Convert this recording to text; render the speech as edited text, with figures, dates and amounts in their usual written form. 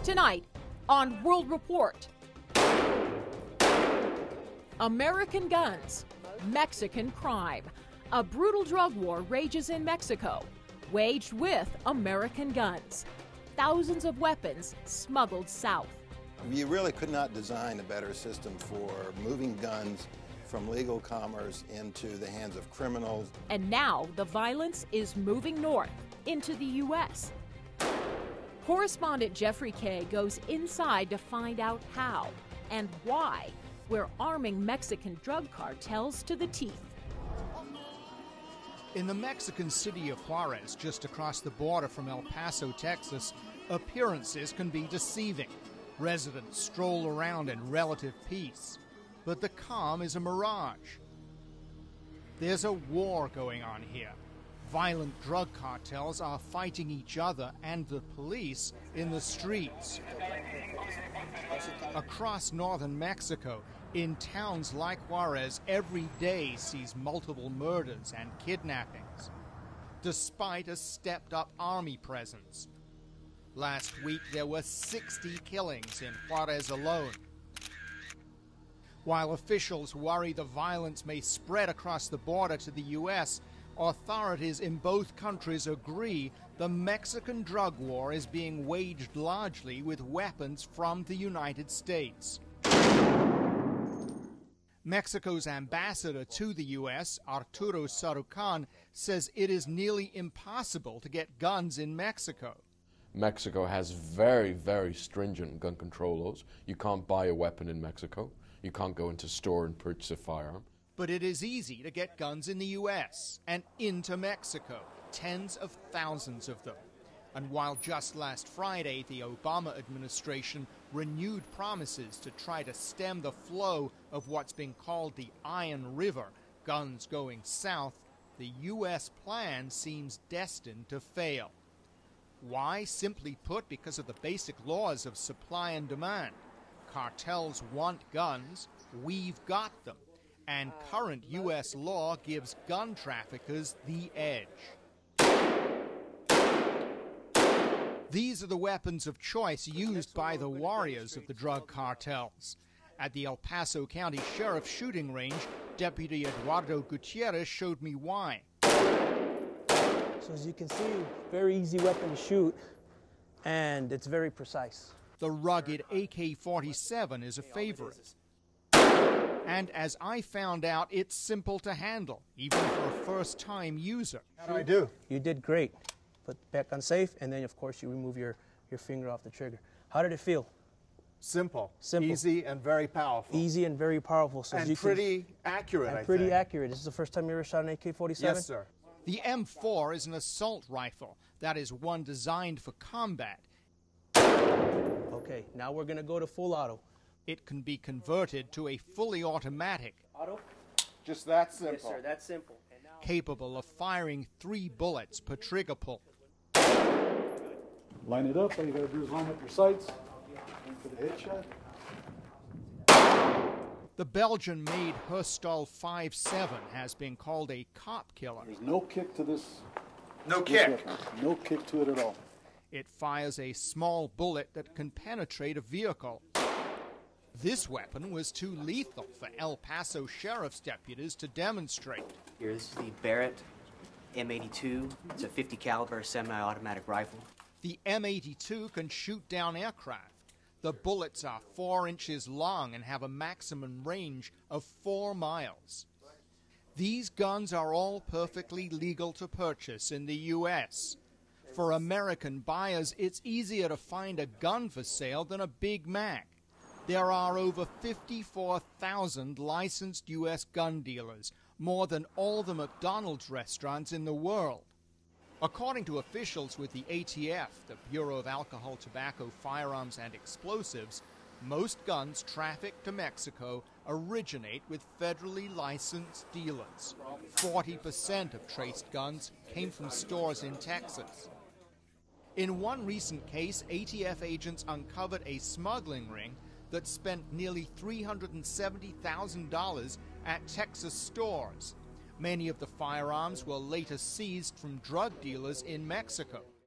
Tonight on World Report. American guns, Mexican crime. A brutal drug war rages in Mexico, waged with American guns. Thousands of weapons smuggled south. You really could not design a better system for moving guns from legal commerce into the hands of criminals. And now the violence is moving north into the U.S. Correspondent Jeffrey Kay goes inside to find out how and why we're arming Mexican drug cartels to the teeth. In the Mexican city of Juarez, just across the border from El Paso, Texas, appearances can be deceiving. Residents stroll around in relative peace, but the calm is a mirage. There's a war going on here. Violent drug cartels are fighting each other and the police in the streets. Across northern Mexico, in towns like Juarez, every day sees multiple murders and kidnappings, despite a stepped-up army presence. Last week, there were 60 killings in Juarez alone. While officials worry the violence may spread across the border to the U.S., authorities in both countries agree the Mexican drug war is being waged largely with weapons from the United States. Mexico's ambassador to the U.S., Arturo Sarucan, says it is nearly impossible to get guns in Mexico. Mexico has very, very stringent gun control laws. You can't buy a weapon in Mexico. You can't go into a store and purchase a firearm. But it is easy to get guns in the U.S. and into Mexico, tens of thousands of them. And while just last Friday the Obama administration renewed promises to try to stem the flow of what's been called the Iron River, guns going south, the U.S. plan seems destined to fail. Why? Simply put, because of the basic laws of supply and demand. Cartels want guns, we've got them, and current U.S. law gives gun traffickers the edge. These are the weapons of choice used by the warriors of the drug cartels. At the El Paso County Sheriff's shooting range, Deputy Eduardo Gutierrez showed me why. So as you can see, very easy weapon to shoot, and it's very precise. The rugged AK-47 is a favorite. And as I found out, it's simple to handle, even for a first-time user. How do I do? You did great. Put back on safe, and then, of course, you remove your finger off the trigger. How did it feel? Simple. Simple. Easy and very powerful. Easy and very powerful. So and pretty accurate, I think. Pretty accurate. This is the first time you ever shot an AK-47? Yes, sir. The M4 is an assault rifle. That is one designed for combat. Okay, now we're going to go to full auto. It can be converted to a fully automatic. Auto? Just that simple. Yes, sir, that's simple. Capable of firing 3 bullets per trigger pull. Line it up, all you got to do is line up your sights. Aim for the headshot. The Belgian-made Herstal 5.7 has been called a cop killer. There's no kick to this. No kick. Weapon. No kick to it at all. It fires a small bullet that can penetrate a vehicle. This weapon was too lethal for El Paso sheriff's deputies to demonstrate. Here, this is the Barrett M82. It's a 50 caliber semi-automatic rifle. The M82 can shoot down aircraft. The bullets are 4 inches long and have a maximum range of 4 miles. These guns are all perfectly legal to purchase in the U.S. For American buyers, it's easier to find a gun for sale than a Big Mac. There are over 54,000 licensed U.S. gun dealers, more than all the McDonald's restaurants in the world. According to officials with the ATF, the Bureau of Alcohol, Tobacco, Firearms, and Explosives, most guns trafficked to Mexico originate with federally licensed dealers. 40% of traced guns came from stores in Texas. In one recent case, ATF agents uncovered a smuggling ring that spent nearly $370,000 at Texas stores. Many of the firearms were later seized from drug dealers in Mexico.